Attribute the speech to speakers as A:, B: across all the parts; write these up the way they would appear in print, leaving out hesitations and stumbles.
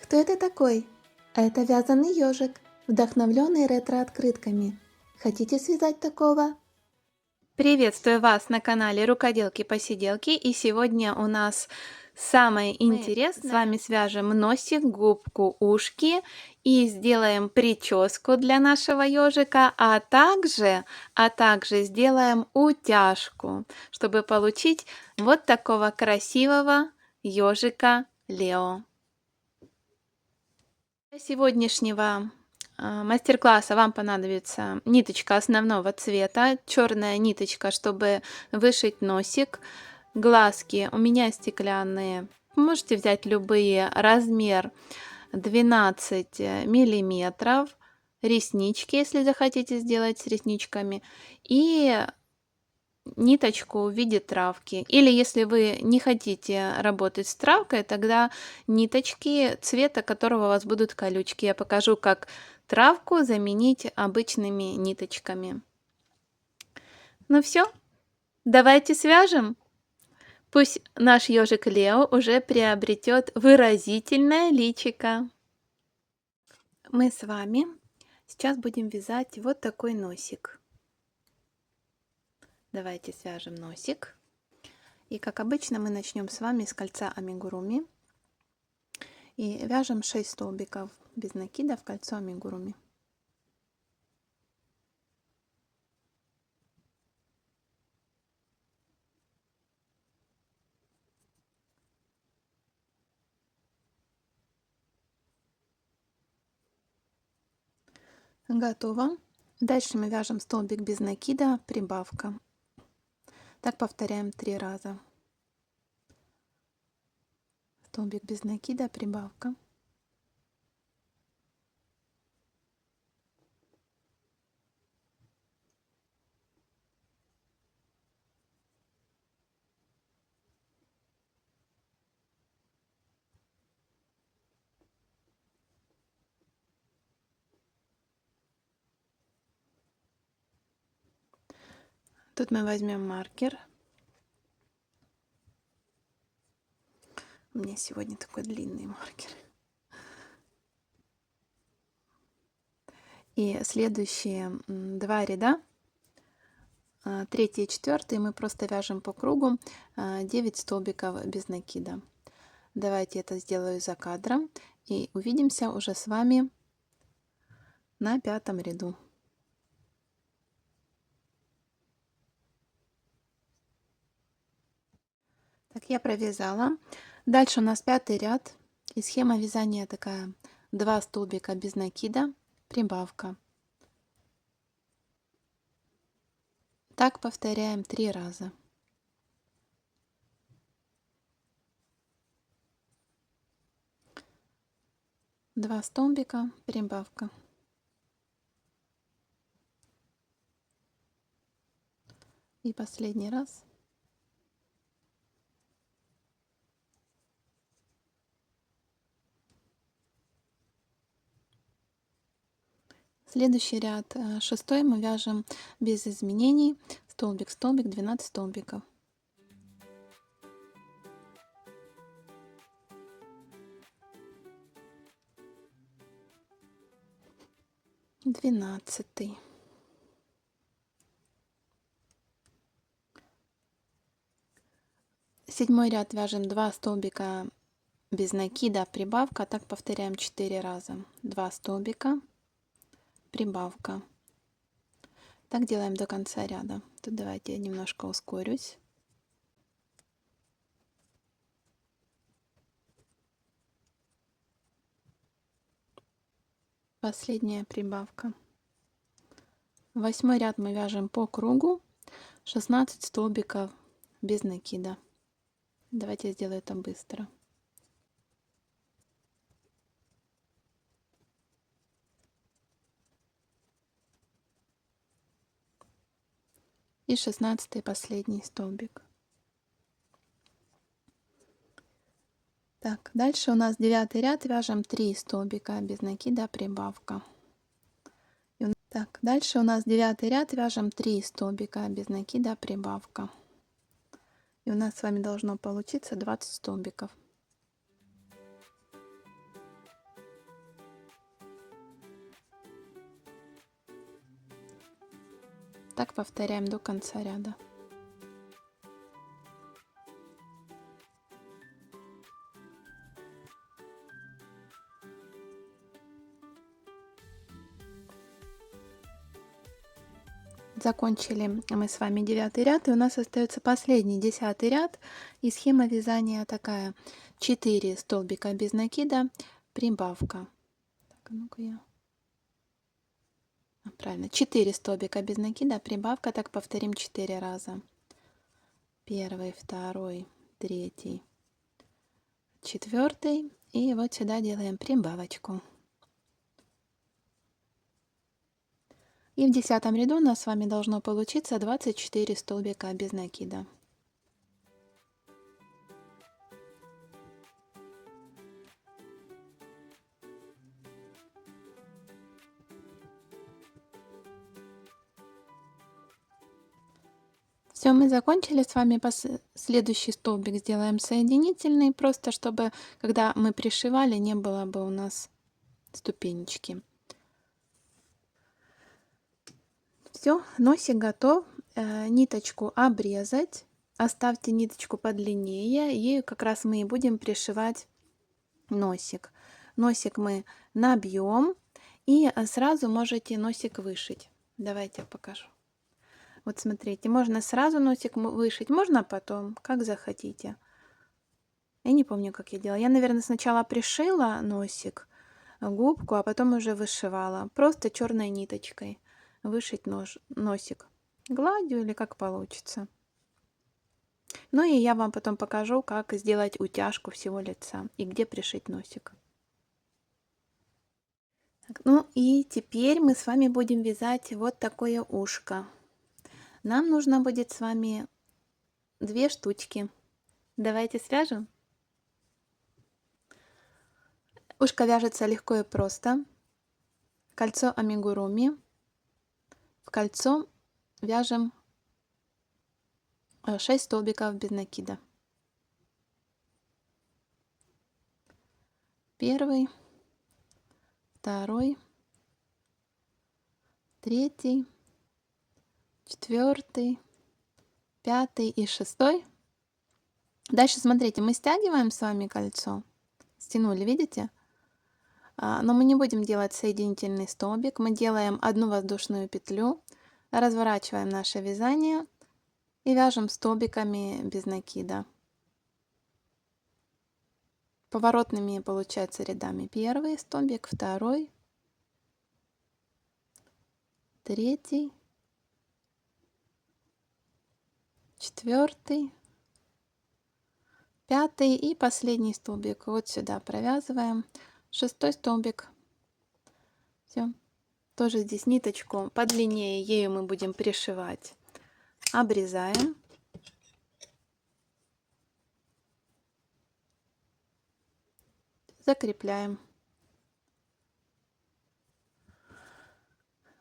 A: Кто это такой? Это вязаный ежик, вдохновленный ретро-открытками. Хотите связать такого?
B: Приветствую вас на канале Рукоделки-посиделки, и сегодня у нас самое интересное. С вами свяжем носик, губку, ушки и сделаем прическу для нашего ежика, а также сделаем утяжку, чтобы получить вот такого красивого ежика Лео. Для сегодняшнего мастер-класса вам понадобится ниточка основного цвета, черная ниточка, чтобы вышить носик, глазки у меня стеклянные, можете взять любые, размер 12 миллиметров, реснички, если захотите сделать с ресничками, и ниточку в виде травки. Или если вы не хотите работать с травкой, тогда ниточки, цвета которого у вас будут колючки. Я покажу, как травку заменить обычными ниточками. Ну все, давайте свяжем. Пусть наш ежик Лео уже приобретет выразительное личико. Мы с вами сейчас будем вязать вот такой носик. Давайте свяжем носик. И как обычно мы начнем с вами с кольца амигуруми. И вяжем 6 столбиков без накида в кольцо амигуруми. Готово. Дальше мы вяжем столбик без накида, прибавка. Так повторяем 3 раза. Столбик без накида, прибавка. Тут мы возьмем маркер. У меня сегодня такой длинный маркер. И следующие 2 ряда, 3 и 4, мы просто вяжем по кругу 9 столбиков без накида. Давайте это сделаю за кадром и увидимся уже с вами на 5-м ряду. Так, я провязала. Дальше у нас 5-й ряд. И схема вязания такая: 2 столбика без накида, прибавка. Так повторяем 3 раза. Два столбика, прибавка. И последний раз. Следующий ряд, 6-й, мы вяжем без изменений. Столбик, столбик, 12 столбиков. Двенадцатый. Седьмой ряд вяжем 2 столбика без накида, прибавка. Так повторяем 4 раза. 2 столбика, прибавка. Так делаем до конца ряда. Тут давайте я немножко ускорюсь. Последняя прибавка. 8-й ряд мы вяжем по кругу 16 столбиков без накида. Давайте я сделаю это быстро. И 16-й последний столбик. Так, дальше у нас 9-й ряд, вяжем 3 столбика без накида, прибавка. Так, дальше у нас 9-й ряд, вяжем 3 столбика без накида, прибавка. И у нас с вами должно получиться 20 столбиков. Так повторяем до конца ряда. Закончили мы с вами 9 ряд, и у нас остается последний 10 ряд. И схема вязания такая: 4 столбика без накида, прибавка. Так, ну-ка я... правильно, 4 столбика без накида, прибавка. Так повторим 4 раза. Первый, второй, третий, четвертый. И вот сюда делаем прибавочку. И в 10 ряду у нас с вами должно получиться 24 столбика без накида. Все, мы закончили с вами. Следующий столбик сделаем соединительный, просто чтобы, когда мы пришивали, не было бы у нас ступенечки. Все, носик готов. Ниточку обрезать. Оставьте ниточку подлиннее, ею как раз мы и будем пришивать носик. Носик мы набьем, и сразу можете носик вышить. Давайте я покажу. Вот смотрите, можно сразу носик вышить, можно потом, как захотите. Я не помню, как я делала. Я, наверное, сначала пришила носик, губку, а потом уже вышивала. Просто черной ниточкой вышить носик гладью или как получится. Ну и я вам потом покажу, как сделать утяжку всего лица и где пришить носик. Так, ну и теперь мы с вами будем вязать вот такое ушко. Нам нужно будет с вами 2 штучки. Давайте свяжем. Ушко вяжется легко и просто. Кольцо амигуруми. В кольцо вяжем 6 столбиков без накида. Первый, второй, третий, четвертый, пятый и шестой. Дальше смотрите, мы стягиваем с вами кольцо. Стянули, видите? Но мы не будем делать соединительный столбик. Мы делаем одну воздушную петлю, разворачиваем наше вязание и вяжем столбиками без накида. Поворотными получается рядами. Первый столбик, второй, третий, четвертый, пятый и последний столбик. Вот сюда провязываем. Шестой столбик. Все. Тоже здесь ниточку подлиннее, ею мы будем пришивать. Обрезаем. Закрепляем.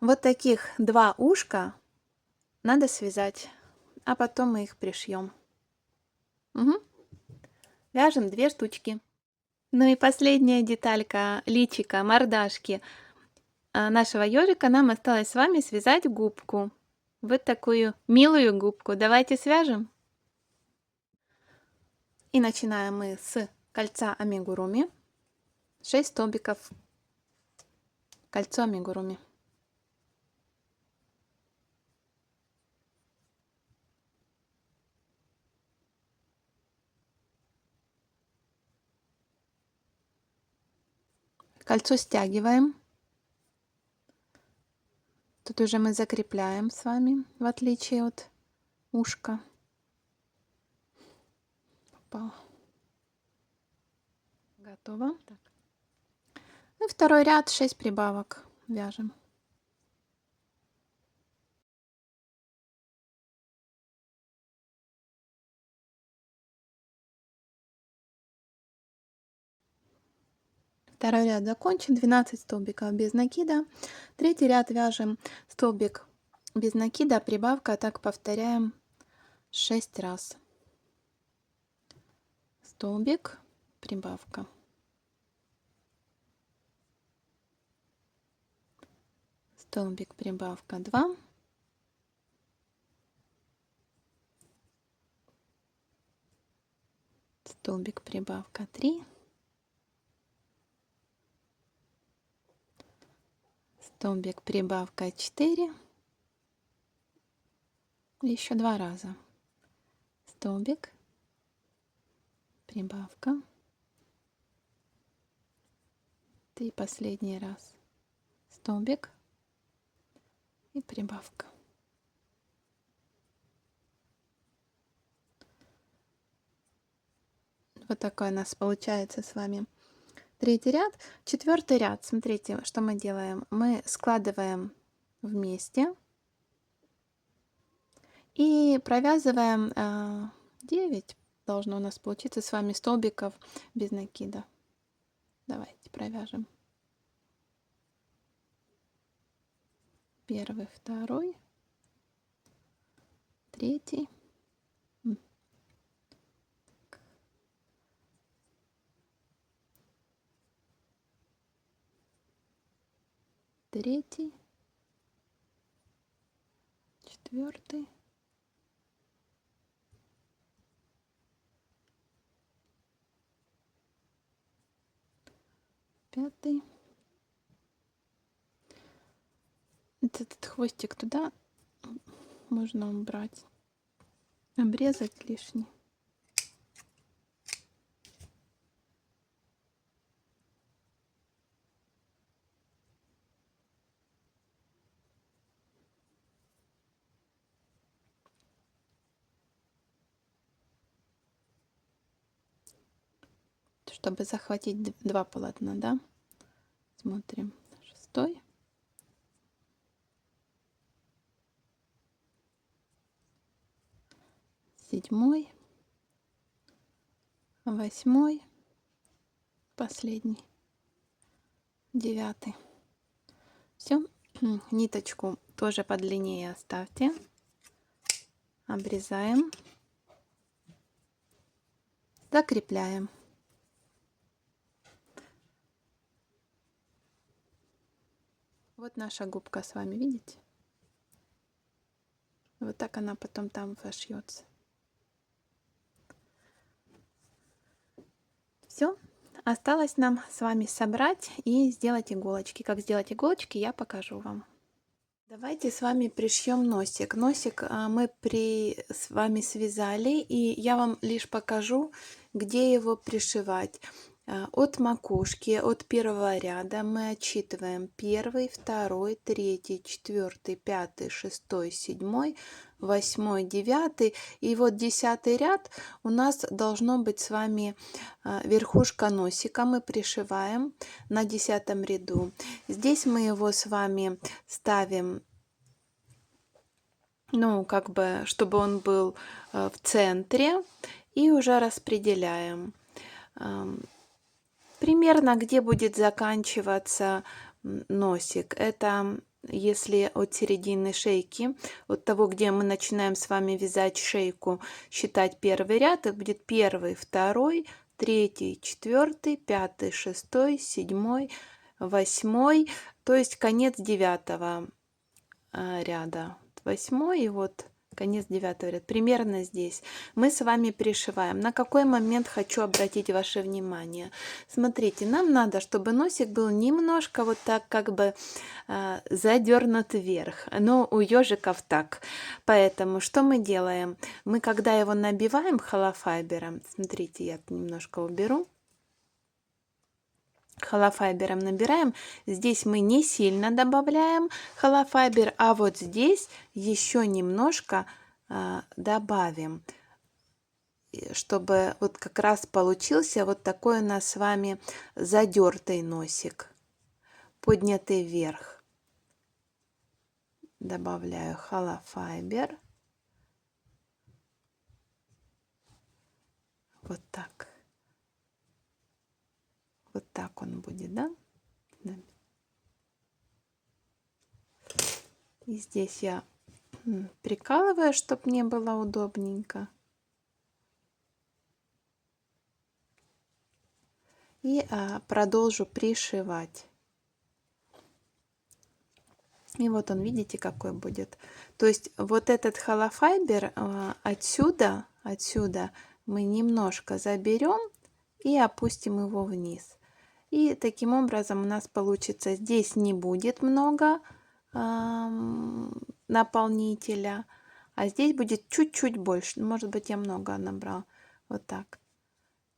B: Вот таких 2 ушка надо связать, а потом мы их пришьем. Угу. Вяжем 2 штучки. Ну и последняя деталька личика, мордашки нашего ежика. Нам осталось с вами связать губку. Вот такую милую губку. Давайте свяжем. И начинаем мы с кольца амигуруми. 6 столбиков. Кольцо амигуруми. Кольцо стягиваем. Тут уже мы закрепляем с вами, в отличие от ушка. Опа. Готово. Так. И второй ряд 6 прибавок вяжем. Второй ряд закончен, 12 столбиков без накида. Третий ряд вяжем столбик без накида, прибавка, так повторяем 6 раз. Столбик, прибавка. Столбик, прибавка 2. столбик прибавка 3, столбик прибавка 4, еще 2 раза, столбик прибавка, и последний раз, столбик и прибавка. Вот такой у нас получается с вами третий ряд. Четвертый ряд, смотрите, что мы делаем. Мы складываем вместе и провязываем 9, должно у нас получиться с вами столбиков без накида. Давайте провяжем. Первый, второй, третий. Третий, четвертый, пятый. Этот хвостик туда можно убрать, обрезать лишний. Чтобы захватить два полотна, да? Смотрим. Шестой. Седьмой. Восьмой. Последний. Девятый. Все. Ниточку тоже подлиннее оставьте. Обрезаем. Закрепляем. Вот наша губка с вами, видите? Вот так она потом там вошьется. Все. Осталось нам с вами собрать и сделать иголочки. Как сделать иголочки, я покажу вам. Давайте с вами пришьем носик. Носик мы с вами связали, и я вам лишь покажу, где его пришивать. От макушки, от первого ряда мы отсчитываем 1, 2, 3, 4, 5, 6, 7, 8, 9. И вот 10 ряд у нас должно быть с вами верхушка носика. Мы пришиваем на 10 ряду. Здесь мы его с вами ставим, ну, как бы, чтобы он был в центре, и уже распределяем. Примерно где будет заканчиваться носик. Это если от середины шейки, от того, где мы начинаем с вами вязать шейку, считать первый ряд, это будет 1, 2, 3, 4, 5, 6, 7, 8, то есть конец 9 ряда. 8 и вот конец 9 ряда. Примерно здесь мы с вами пришиваем. На какой момент хочу обратить ваше внимание. Смотрите, нам надо, чтобы носик был немножко вот так как бы задернут вверх. Но у ежиков так. Поэтому что мы делаем? Мы когда его набиваем холофайбером, смотрите, я немножко уберу. Холофайбером набираем. Здесь мы не сильно добавляем холофайбер, а вот здесь еще немножко добавим, чтобы вот как раз получился вот такой у нас с вами задертый носик, поднятый вверх. Добавляю холофайбер. Вот так. Вот так он будет, да? И здесь я прикалываю, чтобы мне было удобненько. И продолжу пришивать. И вот он, видите, какой будет. То есть вот этот холофайбер отсюда мы немножко заберем и опустим его вниз. И таким образом у нас получится, здесь не будет много наполнителя, а здесь будет чуть-чуть больше. Может быть, я много набрала. Вот так.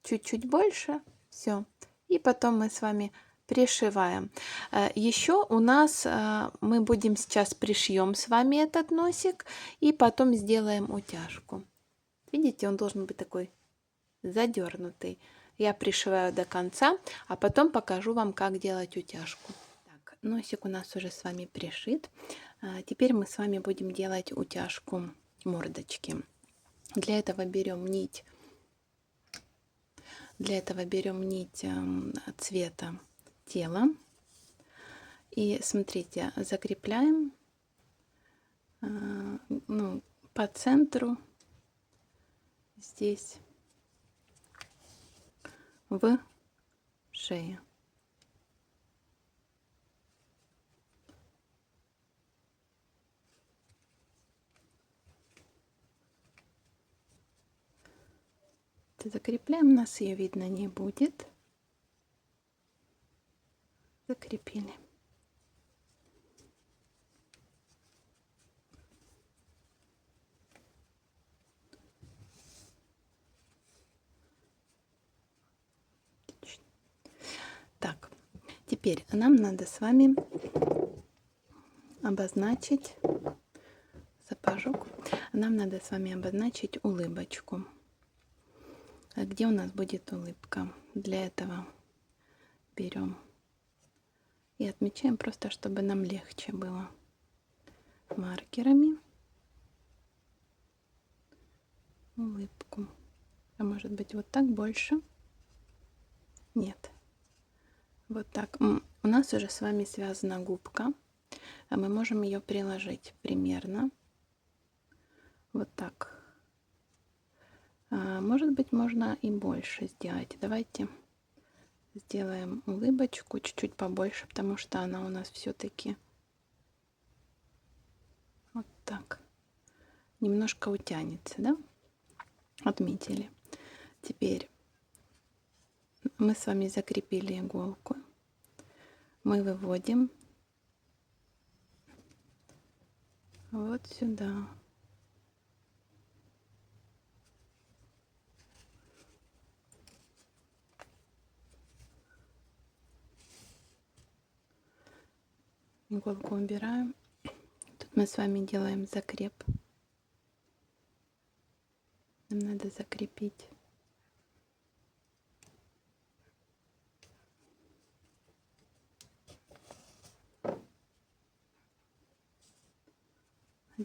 B: Чуть-чуть больше. Все. И потом мы с вами пришиваем. Еще у нас мы будем сейчас пришьем с вами этот носик и потом сделаем утяжку. Видите, он должен быть такой задернутый. Я пришиваю до конца, а потом покажу вам, как делать утяжку. Так, носик у нас уже с вами пришит. Теперь мы с вами будем делать утяжку мордочки. Для этого берем нить. Цвета тела. И смотрите, закрепляем по центру здесь в шее. Закрепляем, у нас ее видно не будет. Закрепили. Так, теперь нам надо с вами обозначить сапожок. Нам надо с вами обозначить улыбочку. Где у нас будет улыбка? Для этого берем и отмечаем просто, чтобы нам легче было. Маркерами улыбку. А может быть вот так больше? Нет. Вот так. У нас уже с вами связана губка. А мы можем ее приложить примерно вот так. Может быть, можно и больше сделать. Давайте сделаем улыбочку чуть-чуть побольше, потому что она у нас все-таки вот так немножко утянется, да? Отметили. Теперь мы с вами закрепили иголку. Мы выводим вот сюда. Иголку убираем. Тут мы с вами делаем закреп. Нам надо закрепить.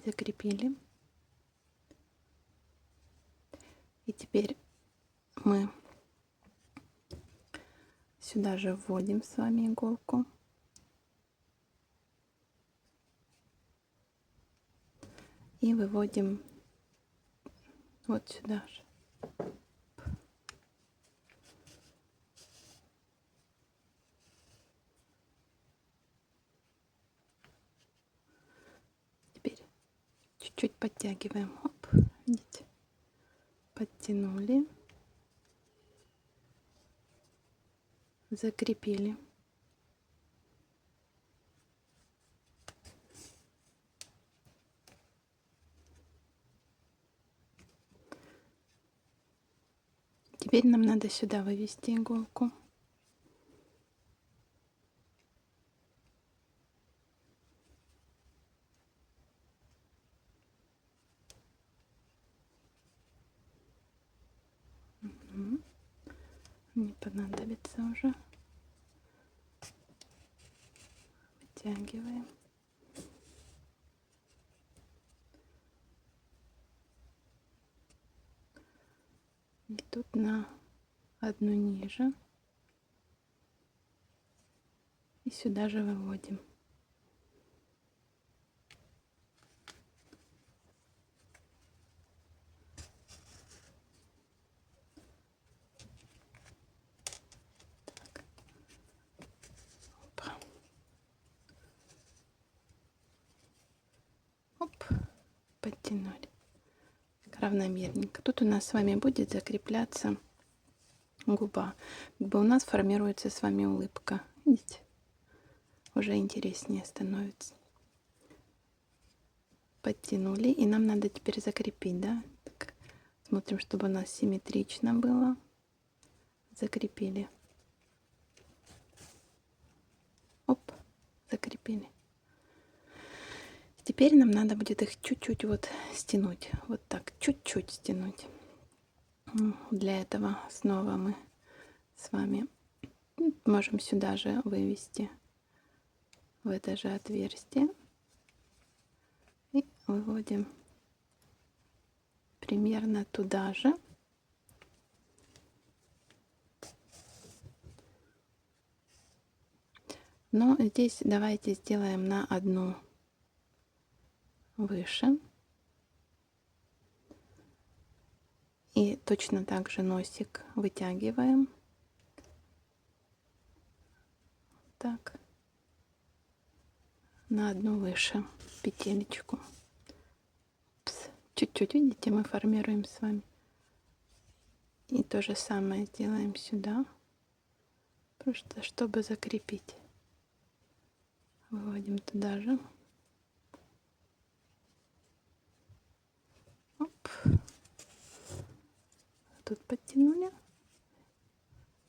B: Закрепили. И теперь мы сюда же вводим с вами иголку. И выводим вот сюда же. Теперь чуть-чуть подтягиваем. Оп, видите? Подтянули. Закрепили. Теперь нам надо сюда вывести иголку. Не понадобится уже. Вытягиваем. И тут на одну ниже. И сюда же выводим. Оп, подтянули. равномерненько. Тут у нас с вами будет закрепляться губа. Как бы у нас формируется с вами улыбка. Видите? Уже интереснее становится. Подтянули. И нам надо теперь закрепить, да? Так, смотрим, чтобы у нас симметрично было. Закрепили. Оп, закрепили. Теперь нам надо будет их чуть-чуть вот стянуть. Вот так, чуть-чуть стянуть. Для этого снова мы с вами можем сюда же вывести в это же отверстие. И выводим примерно туда же. Но здесь давайте сделаем на одну выше. И точно так же носик вытягиваем. Так. На одну выше петелечку. Чуть-чуть, видите, мы формируем с вами. И то же самое сделаем сюда. Просто чтобы закрепить. Выводим туда же. Оп. Тут подтянули.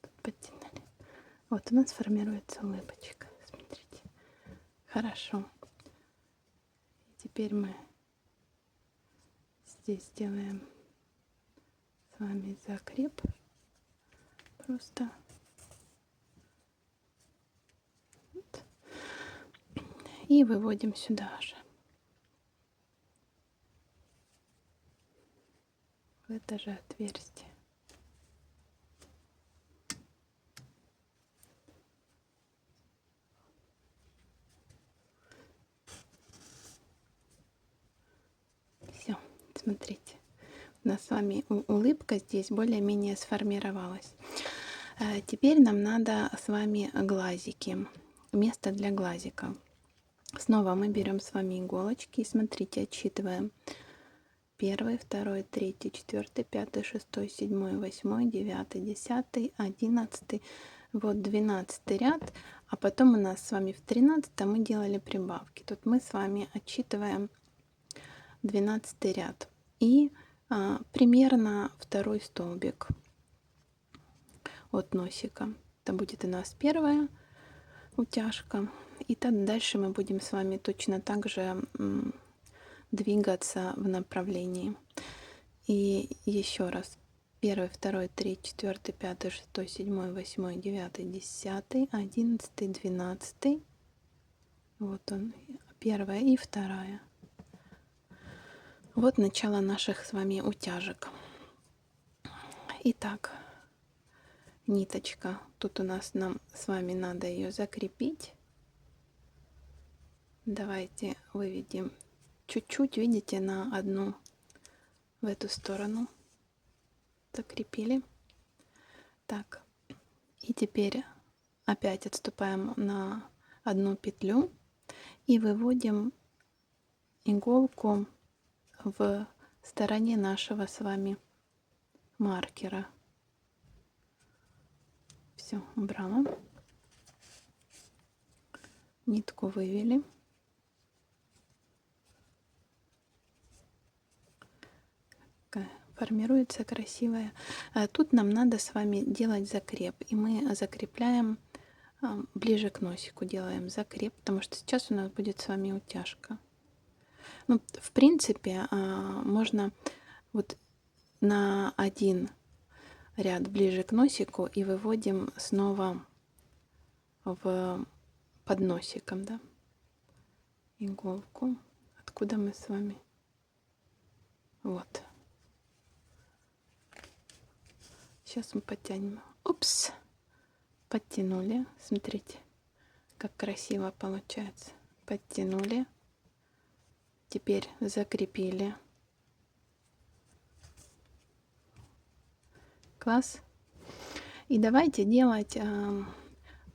B: Тут подтянули. Вот у нас формируется улыбочка. Смотрите. Хорошо. И теперь мы здесь сделаем с вами закреп. Просто вот. И выводим сюда же. В это же отверстие. Все, смотрите. У нас с вами улыбка здесь более-менее сформировалась. Теперь нам надо с вами глазики. Место для глазика. Снова мы берем с вами иголочки и смотрите, отсчитываем. 1, 2, 3, 4, 5, 6, 7, 8, 9, 10, 11, вот 12 ряд. А потом у нас с вами в 13 мы делали прибавки. Тут мы с вами отсчитываем 12 ряд. И примерно второй столбик от носика. Это будет у нас первая утяжка. И так дальше мы будем с вами точно так же двигаться в направлении. И еще раз. 1, 2, 3, 4, 5, 6, 7, 8, 9, 10, 11, 12. Вот он, первая и вторая. Вот начало наших с вами утяжек. Итак, ниточка. Тут у нас нам с вами надо ее закрепить. Давайте выведем чуть-чуть, видите, на одну в эту сторону. Закрепили. Так, и теперь опять отступаем на одну петлю и выводим иголку в стороне нашего с вами маркера. Все, убрала. Нитку вывели. Формируется красивая. Тут нам надо с вами делать закреп. И мы закрепляем ближе к носику. Делаем закреп, потому что сейчас у нас будет с вами утяжка. Ну, в принципе, можно вот на один ряд ближе к носику и выводим снова под носиком, да, иголку. Откуда мы с вами? Вот. Сейчас мы подтянем. Упс. Подтянули. Смотрите, как красиво получается. Подтянули. Теперь закрепили. Класс. И давайте делать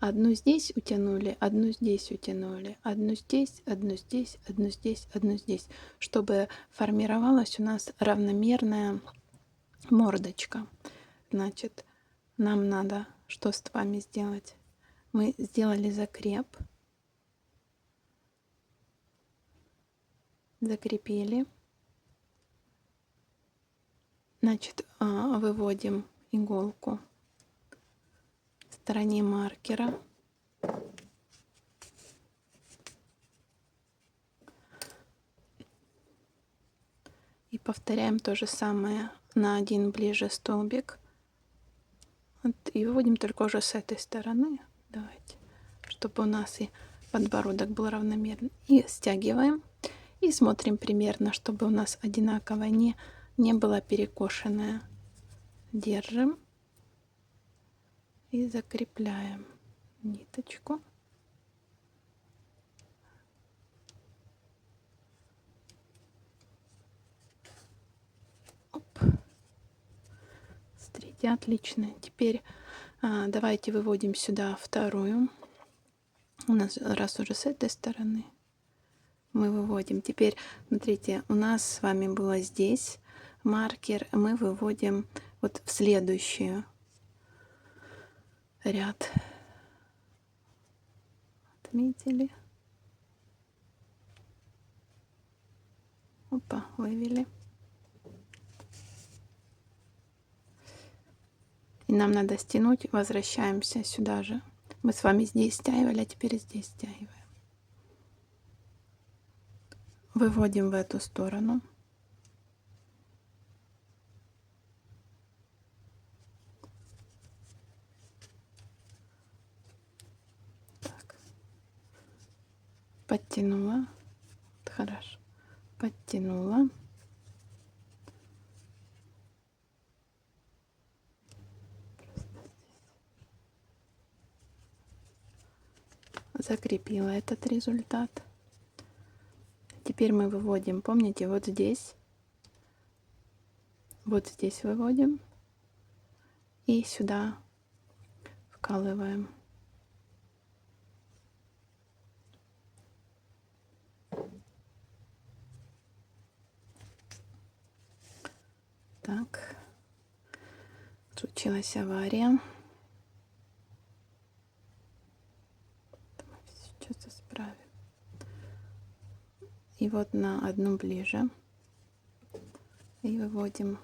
B: Одну здесь утянули, одну здесь утянули, одну здесь, одну здесь, одну здесь, одну здесь, чтобы формировалась у нас равномерная мордочка. Значит, нам надо что с вами сделать? Мы сделали закреп, закрепили. Значит, выводим иголку в стороне маркера. И повторяем то же самое на один ближе столбик. Вот, и выводим только уже с этой стороны. Давайте, чтобы у нас и подбородок был равномерный. И стягиваем. И смотрим примерно, чтобы у нас одинаково не было перекошенное. Держим. И закрепляем ниточку. Оп. Смотрите, отлично. Теперь давайте выводим сюда вторую. У нас раз уже с этой стороны мы выводим. Теперь, смотрите, у нас с вами было здесь маркер. Мы выводим вот в следующую ряд. Отметили. Опа, вывели. И нам надо стянуть. Возвращаемся сюда же. Мы с вами здесь стягивали, а теперь здесь стягиваем. Выводим в эту сторону. Так. Подтянула. Хорошо. Подтянула. Закрепила этот результат. Теперь мы выводим, помните, вот здесь выводим и сюда вкалываем. Так, случилась авария. Сейчас исправим. И вот на одну ближе. И выводим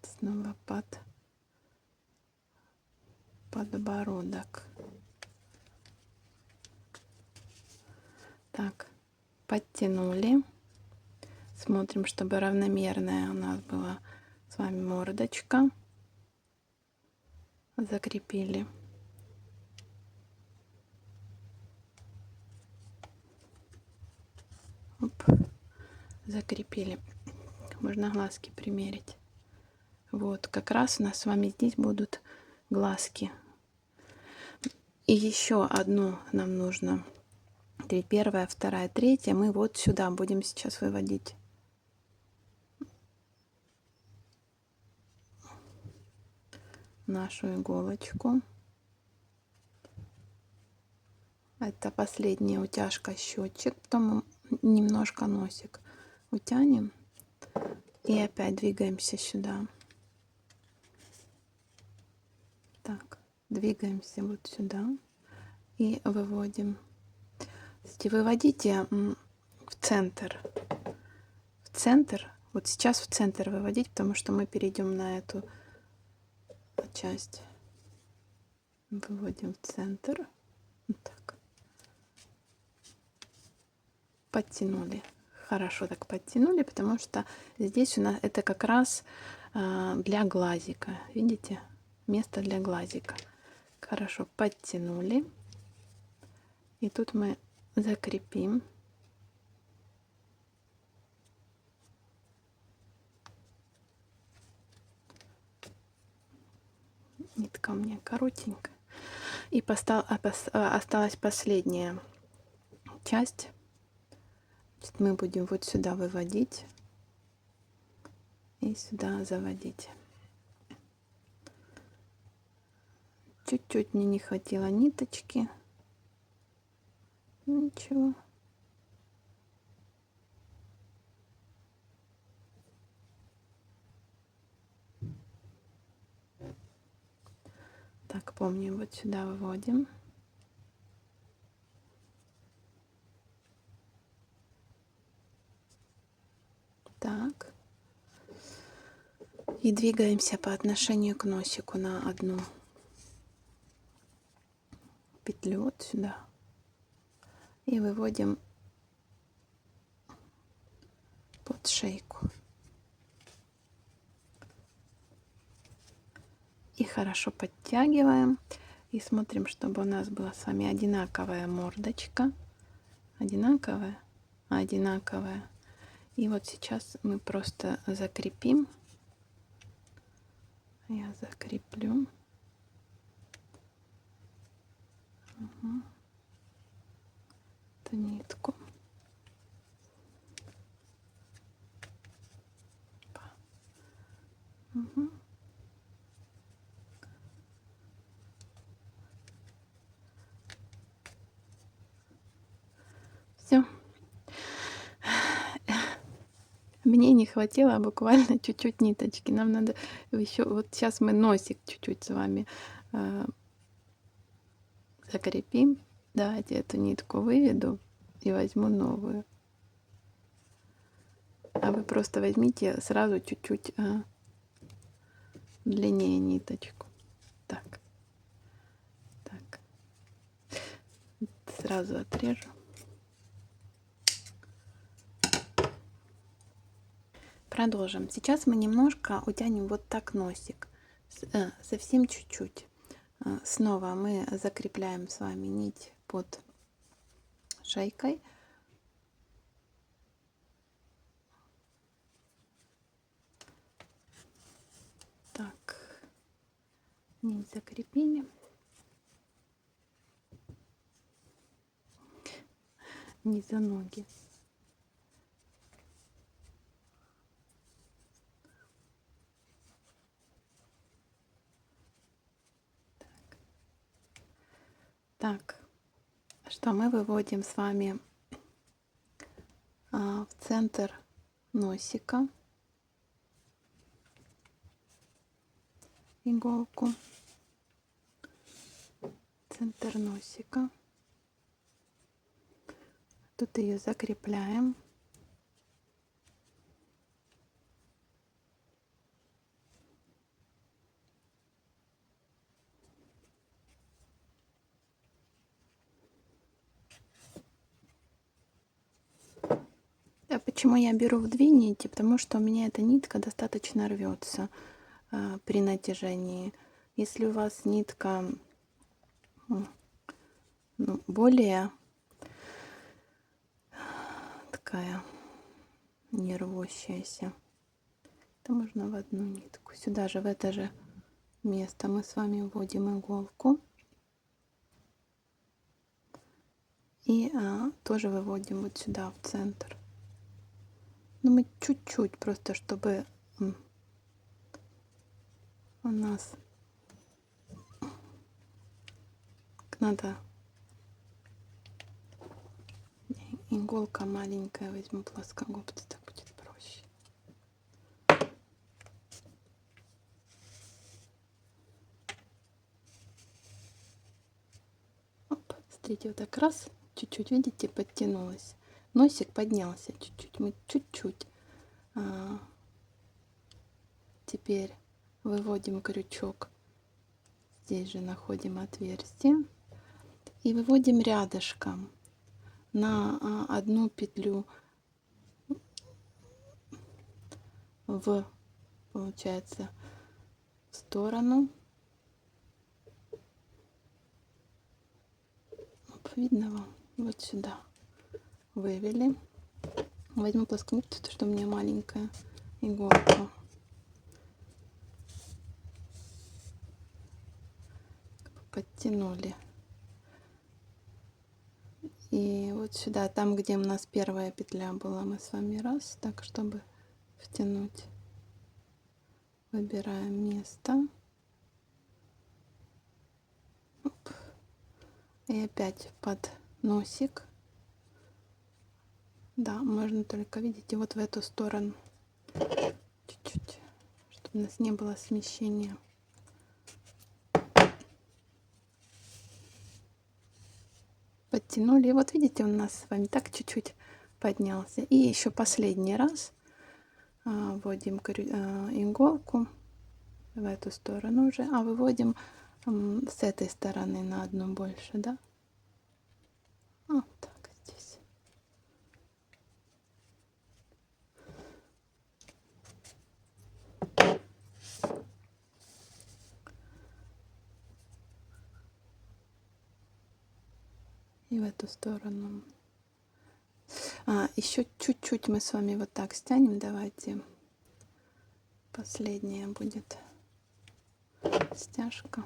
B: снова под подбородок. Так, подтянули. Смотрим, чтобы равномерная у нас была с вами мордочка. Закрепили. Оп. Закрепили. Можно глазки примерить. Вот, как раз у нас с вами здесь будут глазки. И еще одну нам нужно. Первая, вторая, третья. Мы вот сюда будем сейчас выводить. Нашу иголочку. Это последняя утяжка щечек. Потом немножко носик утянем. И опять двигаемся сюда. Так, двигаемся вот сюда. И выводим. Выводите в центр. В центр. Вот сейчас в центр выводить, потому что мы перейдем на эту часть. Выводим в центр. Вот так. Подтянули. Хорошо так подтянули, потому что здесь у нас это как раз для глазика. Видите? Место для глазика. Хорошо подтянули. И тут мы закрепим. Нитка у меня коротенькая. И осталась последняя часть. Значит, мы будем вот сюда выводить и сюда заводить. Чуть-чуть мне не хватило ниточки. Ничего. Так, помним, вот сюда выводим. Так. И двигаемся по отношению к носику на одну петлю вот сюда. И выводим под шейку. И хорошо подтягиваем. И смотрим, чтобы у нас была с вами одинаковая мордочка. Одинаковая, одинаковая. И вот сейчас мы просто закрепим. Я закреплю. Эту нитку. Угу. Все. Мне не хватило буквально чуть-чуть ниточки. Нам надо еще... Вот сейчас мы носик чуть-чуть с вами закрепим. Давайте эту нитку выведу и возьму новую. А вы просто возьмите сразу чуть-чуть длиннее ниточку. Так. Так. Сразу отрежу. Продолжим. Сейчас мы немножко утянем вот так носик. Совсем чуть-чуть. Снова мы закрепляем с вами нить под шейкой. Так. Нить закрепили. Не за ноги. Так, что мы выводим с вами в центр носика иголку, центр носика. Тут ее закрепляем. А почему я беру в 2 нити? Потому что у меня эта нитка достаточно рвется при натяжении. Если у вас нитка более такая не рвущаяся, то можно в одну нитку. Сюда же, в это же место мы с вами вводим иголку. И тоже выводим вот сюда, в центр. Но мы чуть-чуть, просто чтобы у нас надо иголка маленькая, возьму плоскогубцы, так будет проще. Оп, смотрите, вот так раз, чуть-чуть, видите, подтянулась. Носик поднялся чуть-чуть, мы чуть-чуть. Теперь выводим крючок. Здесь же находим отверстие. И выводим рядышком на одну петлю в, получается, в сторону. Видно вам? Вот сюда вывели. Возьму плоскогубцы, потому что у меня маленькая иголка. Подтянули. И вот сюда, там, где у нас первая петля была, мы с вами раз, так, чтобы втянуть. Выбираем место. И опять под носик. Да, можно только, видите, вот в эту сторону. Чуть-чуть, чтобы у нас не было смещения. Подтянули. И вот видите, у нас с вами так чуть-чуть поднялся. И еще последний раз вводим иголку в эту сторону уже, а выводим с этой стороны на одну больше, да? Вот так здесь. И в эту сторону. Еще чуть-чуть мы с вами вот так стянем. Давайте. Последняя будет стяжка.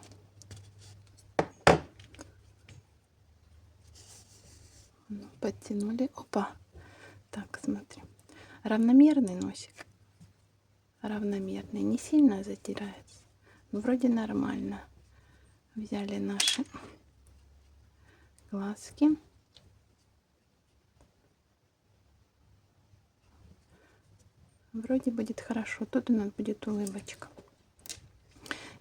B: Подтянули. Опа. Так, смотри. Равномерный носик. Равномерный. Не сильно затирается. Ну, вроде нормально. Взяли наши глазки. Вроде будет хорошо. Тут у нас будет улыбочка.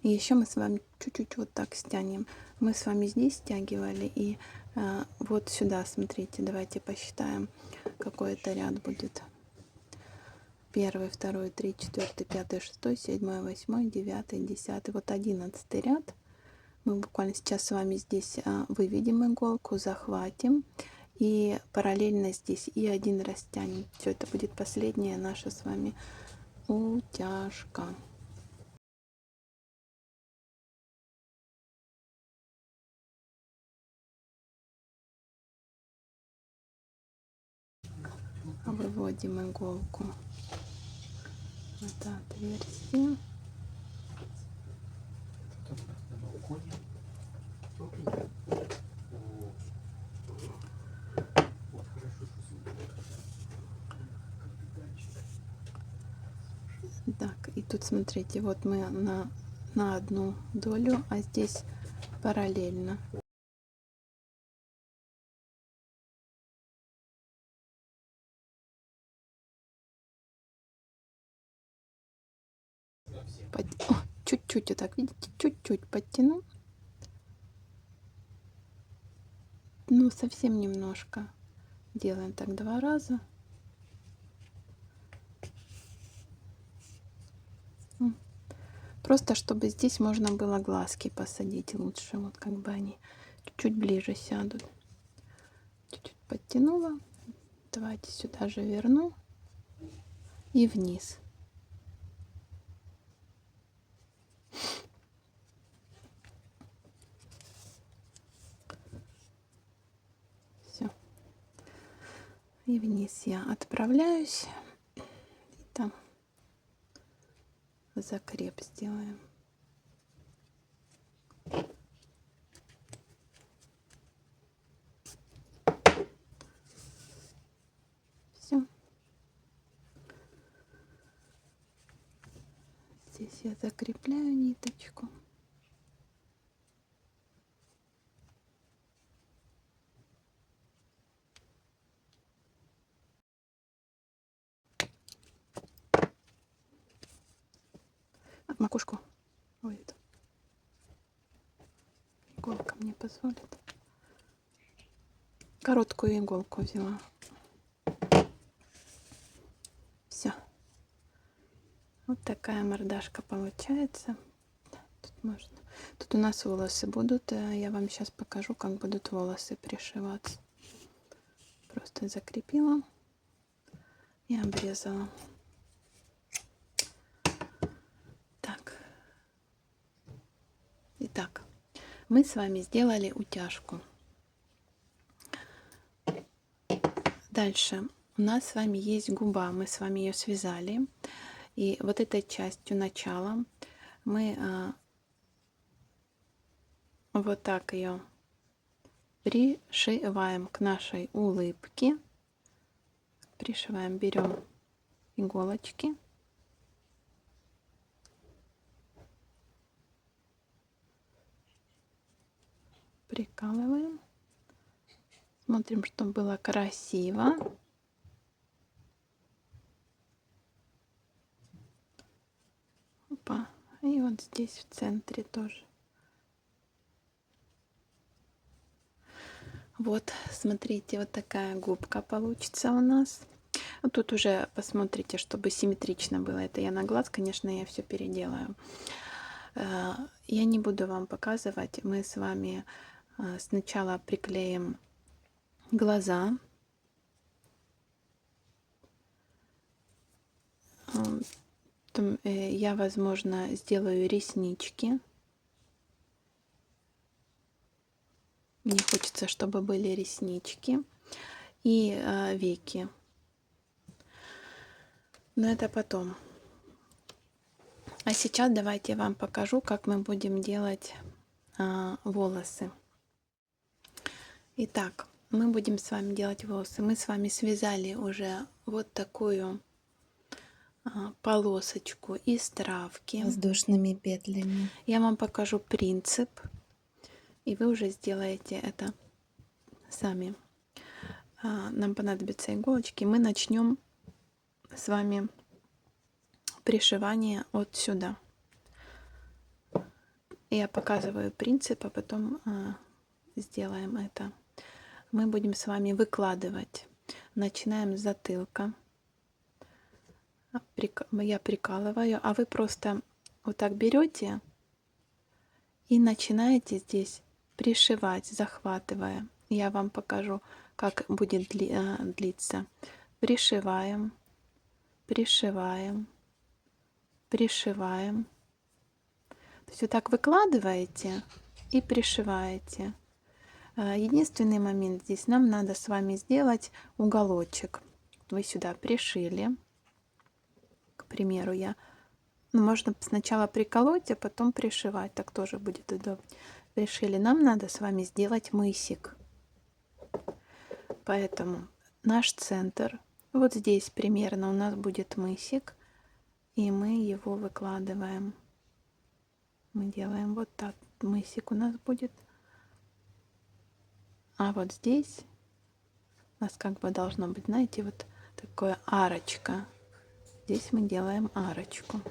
B: И еще мы с вами чуть-чуть вот так стянем. Мы с вами здесь стягивали. И вот сюда, смотрите, давайте посчитаем, какой это ряд будет. 1, 2, 3, 4, 5, 6, 7, 8, 9, 10. Вот 11 ряд. Мы буквально сейчас с вами здесь выведем иголку, захватим. И параллельно здесь и один растянем. Все, это будет последняя наша с вами утяжка. Выводим иголку в это отверстие. Так, и тут смотрите, вот мы на одну долю, а здесь параллельно. Чуть-чуть вот так, видите, чуть-чуть подтяну. Ну, совсем немножко. Делаем так 2 раза. Просто чтобы здесь можно было глазки посадить лучше. Вот как бы они чуть-чуть ближе сядут. Чуть-чуть подтянула. Давайте сюда же верну. И вниз. Все. И вниз я отправляюсь. И там закреп сделаем. Все. Здесь я закрепляю ниточку. Макушку. Ой, это. Иголка мне позволит. Короткую иголку взяла. Все. Вот такая мордашка получается. Тут можно. Тут у нас волосы будут. Я вам сейчас покажу, как будут волосы пришиваться. Просто закрепила и обрезала. Так. Итак, мы с вами сделали утяжку. Дальше у нас с вами есть губа. Мы с вами ее связали. И вот этой частью начала мы вот так ее пришиваем к нашей улыбке. Пришиваем, берем иголочки. Прикалываем. Смотрим, чтобы было красиво. Опа. И вот здесь в центре тоже. Вот, смотрите, вот такая губка получится у нас. Вот тут уже посмотрите, чтобы симметрично было. Это я на глаз, конечно, я все переделаю. Я не буду вам показывать. Мы с вами сначала приклеим глаза. Потом я, возможно, сделаю реснички. Мне хочется, чтобы были реснички и веки. Но это потом. А сейчас давайте я вам покажу, как мы будем делать волосы. Итак, мы будем с вами делать волосы. Мы с вами связали уже вот такую полосочку из травки
A: Воздушными петлями.
B: Я вам покажу принцип, и вы уже сделаете это сами. Нам понадобятся иголочки. Мы начнем с вами пришивание от сюда. Я показываю принцип, а потом сделаем это. Мы будем с вами выкладывать. Начинаем с затылка. Я прикалываю, а вы просто вот так берете и начинаете здесь пришивать, захватывая. Я вам покажу, как будет длиться. Пришиваем, пришиваем, пришиваем. То есть вот так выкладываете и пришиваете. Единственный момент здесь нам надо с вами сделать уголочек. Вы сюда пришили. К примеру, можно сначала приколоть, а потом пришивать. Так тоже будет удобно. Пришили. Нам надо с вами сделать мысик. Поэтому наш центр, вот здесь примерно у нас будет мысик, и мы его выкладываем. Мы делаем вот так. Мысик у нас будет. А вот здесь у нас как бы должно быть, знаете, вот такое арочка. Здесь мы делаем арочку.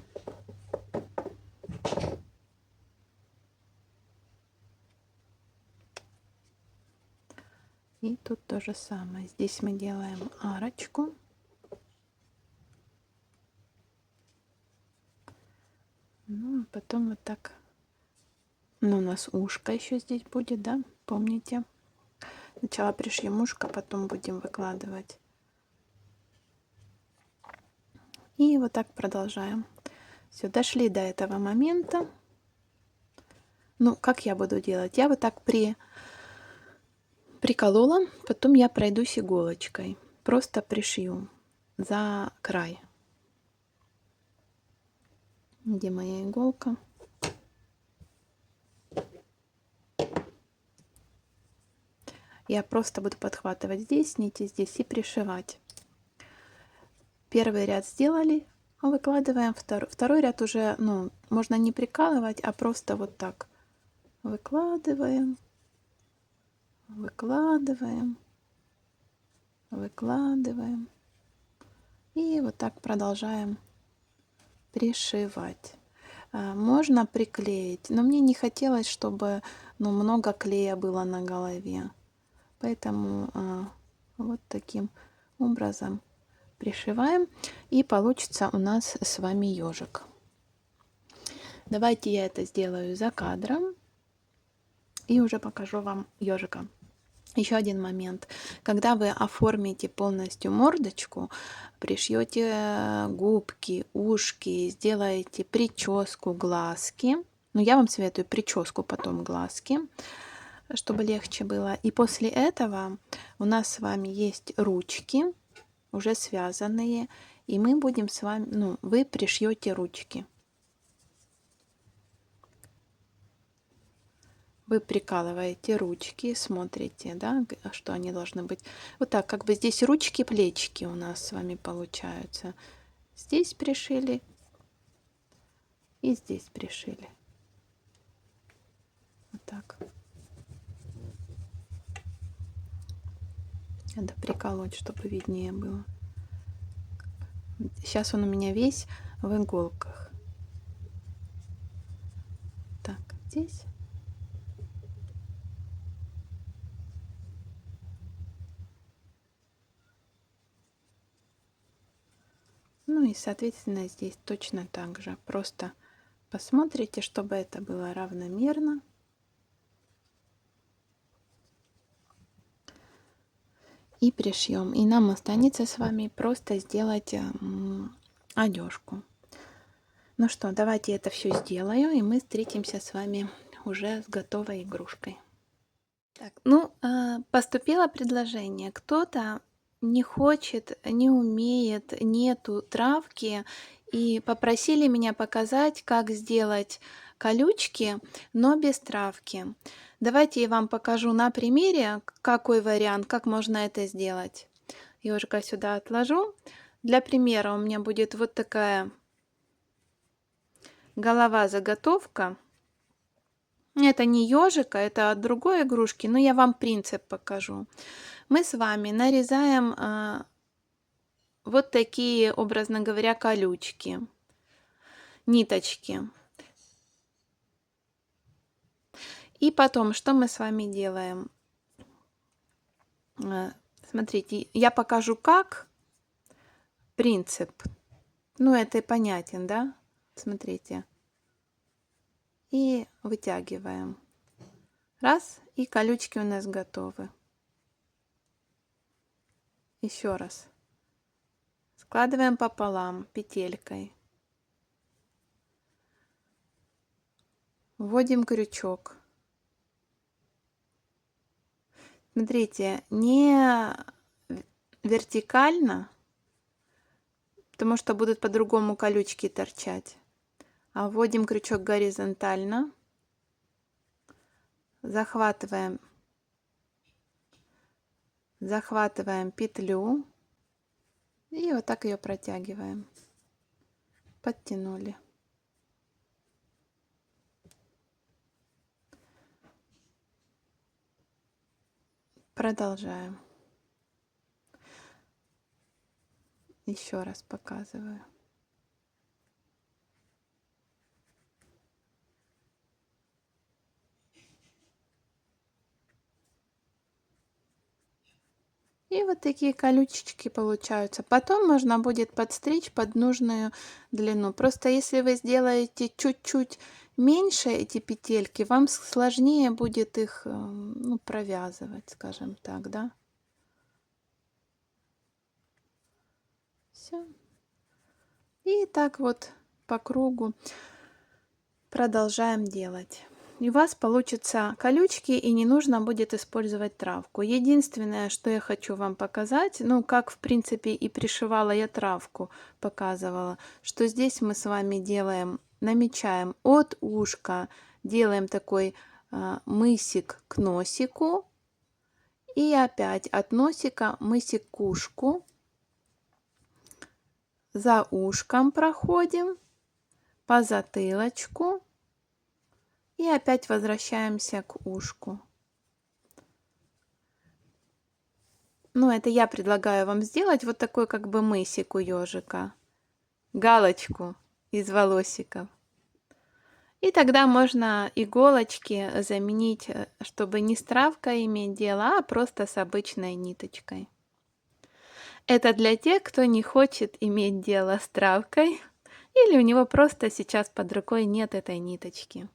B: И тут то же самое. Здесь мы делаем арочку. Ну, а потом вот так. Ну, у нас ушко еще здесь будет, да? Помните? Сначала пришьем ушко, потом будем выкладывать. И вот так продолжаем. Все, дошли до этого момента. Ну, как я буду делать? Я вот так приколола, потом я пройдусь иголочкой. Просто пришью за край. Где моя иголка? Я просто буду подхватывать здесь нити, здесь и пришивать. Первый ряд сделали, выкладываем второй ряд уже, ну, можно не прикалывать, а просто вот так выкладываем, выкладываем, выкладываем. И вот так продолжаем пришивать. Можно приклеить, но мне не хотелось, чтобы много клея было на голове. Поэтому вот таким образом пришиваем. И получится у нас с вами ежик. Давайте я это сделаю за кадром. И уже покажу вам ежика. Еще один момент. Когда вы оформите полностью мордочку, пришьете губки, ушки, сделаете прическу, глазки. Но я вам советую прическу, потом глазки, чтобы легче было. И после этого у нас с вами есть ручки, уже связанные. И мы будем с вами, вы пришьете ручки. Вы прикалываете ручки, смотрите, да, что они должны быть. Вот так, как бы здесь ручки, плечики у нас с вами получаются. Здесь пришили и здесь пришили. Вот так. Надо приколоть, чтобы виднее было. Сейчас он у меня весь в иголках. Так, здесь. Ну и, соответственно, здесь точно так же. Просто посмотрите, чтобы это было равномерно. И пришьем. И нам останется с вами просто сделать одежку. Ну что, давайте это все сделаю, и мы встретимся с вами уже с готовой игрушкой. Так, ну, поступило предложение. Кто-то не хочет, не умеет, нету травки, и попросили меня показать, как сделать колючки, но без травки. Давайте я вам покажу на примере, какой вариант, как можно это сделать. Ёжика сюда отложу. Для примера у меня будет вот такая голова-заготовка. Это не ежика, это от другой игрушки, но я вам принцип покажу. Мы с вами нарезаем вот такие, образно говоря, колючки, ниточки. И потом, что мы с вами делаем? Смотрите, я покажу, как. Принцип. Ну, это и понятен, да? Смотрите. И вытягиваем. Раз, и колючки у нас готовы. Еще раз. Складываем пополам петелькой. Вводим крючок. Смотрите, не вертикально, потому что будут по-другому колючки торчать. А вводим крючок горизонтально. Захватываем петлю. И вот так ее протягиваем. Подтянули. Продолжаем. Еще раз показываю. И вот такие колючечки получаются. Потом можно будет подстричь под нужную длину. Просто если вы сделаете чуть-чуть меньше эти петельки, вам сложнее будет их ну, провязывать, скажем так, да? Все. И так вот по кругу продолжаем делать. И у вас получатся колючки, и не нужно будет использовать травку. Единственное, что я хочу вам показать, ну, как, в принципе, и пришивала я травку, показывала, что здесь мы с вами делаем, намечаем от ушка, делаем такой мысик к носику, и опять от носика мысик к ушку, за ушком проходим, по затылочку, и опять возвращаемся к ушку. Ну, это я предлагаю вам сделать вот такой как бы мысик у ежика. Галочку из волосиков. И тогда можно иголочки заменить, чтобы не с травкой иметь дело, а просто с обычной ниточкой. Это для тех, кто не хочет иметь дело с травкой, или у него просто сейчас под рукой нет этой ниточки.